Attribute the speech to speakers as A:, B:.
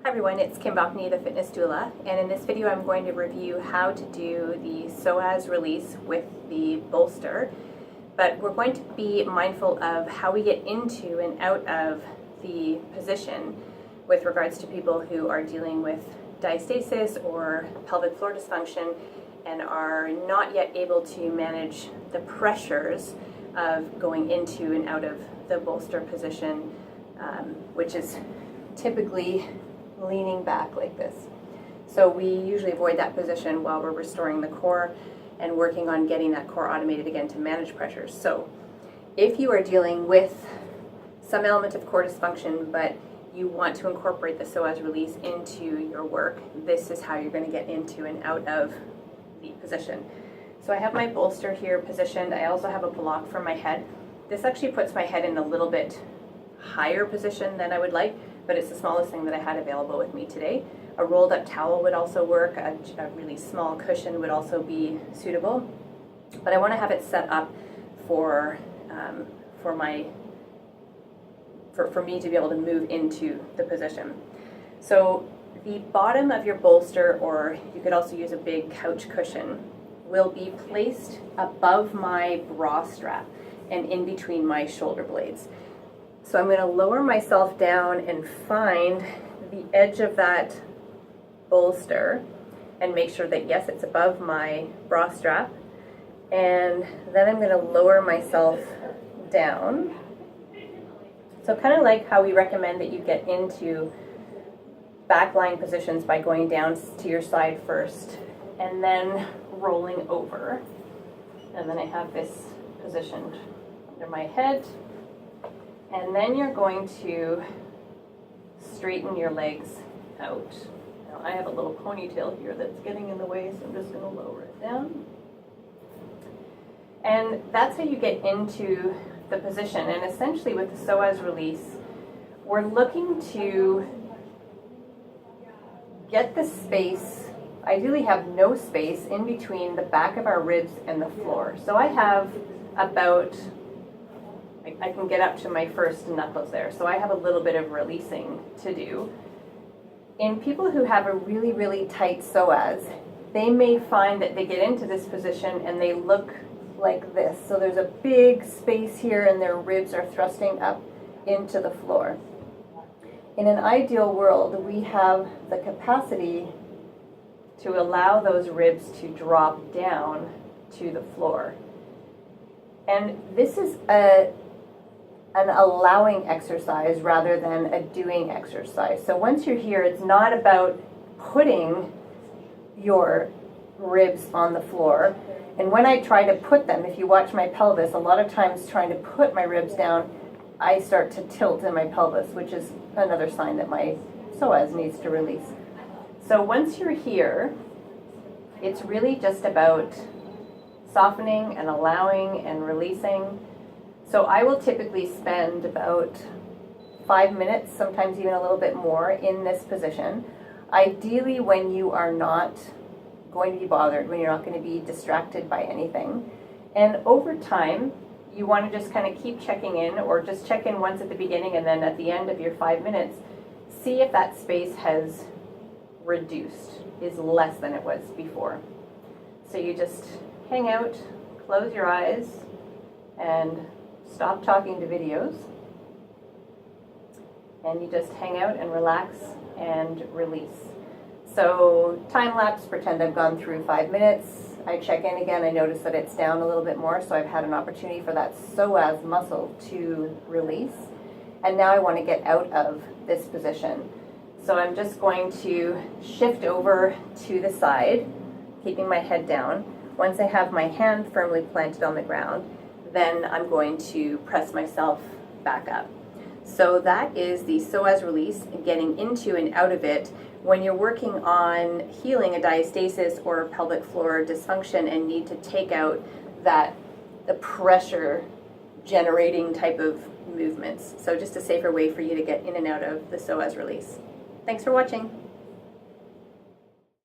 A: Hi everyone, it's Kim Bopney, the fitness doula, and in this video I'm going to review how to do the psoas release with the bolster, but we're going to be mindful of how we get into and out of the position with regards to people who are dealing with diastasis or pelvic floor dysfunction and are not yet able to manage the pressures of going into and out of the bolster position, which is typically leaning back like this. So we usually avoid that position while we're restoring the core and working on getting that core automated again to manage pressures. So if you are dealing with some element of core dysfunction but you want to incorporate the psoas release into your work, this is how you're going to get into and out of the position. So I have my bolster here positioned. I also have a block for my head. This actually puts my head in a little bit higher position than I would like, but it's the smallest thing that I had available with me today. A rolled up towel would also work, a really small cushion would also be suitable, but I want to have it set up for me to be able to move into the position. So the bottom of your bolster, or you could also use a big couch cushion, will be placed above my bra strap and in between my shoulder blades. So I'm going to lower myself down and find the edge of that bolster and make sure that, yes, it's above my bra strap. And then I'm going to lower myself down. So kind of like how we recommend that you get into backline positions by going down to your side first and then rolling over. And then I have this positioned under my head. And then you're going to straighten your legs out. Now I have a little ponytail here that's getting in the way, so I'm just going to lower it down. And that's how you get into the position. And essentially with the psoas release, we're looking to get the space, ideally have no space in between the back of our ribs and the floor. So I have about, I can get up to my first knuckles there, so I have a little bit of releasing to do. In people who have a really, really tight psoas, they may find that they get into this position and they look like this. So there's a big space here and their ribs are thrusting up into the floor. In an ideal world, we have the capacity to allow those ribs to drop down to the floor. And this is an allowing exercise rather than a doing exercise. So once you're here, it's not about putting your ribs on the floor. And when I try to put them, if you watch my pelvis, a lot of times trying to put my ribs down, I start to tilt in my pelvis, which is another sign that my psoas needs to release. So once you're here, it's really just about softening and allowing and releasing. So I will typically spend about 5 minutes, sometimes even a little bit more, in this position. Ideally when you are not going to be bothered, when you're not going to be distracted by anything. And over time, you want to just kind of keep checking in, or just check in once at the beginning and then at the end of your 5 minutes, see if that space has reduced, is less than it was before. So you just hang out, close your eyes, and stop talking to videos, and you just hang out and relax and release. So time lapse, pretend I've gone through 5 minutes, I check in again, I notice that it's down a little bit more, so I've had an opportunity for that psoas muscle to release, and now I want to get out of this position. So I'm just going to shift over to the side, keeping my head down. Once I have my hand firmly planted on the ground, then I'm going to press myself back up. So that is the psoas release, getting into and out of it when you're working on healing a diastasis or pelvic floor dysfunction and need to take out the pressure generating type of movements. So just a safer way for you to get in and out of the psoas release. Thanks for watching.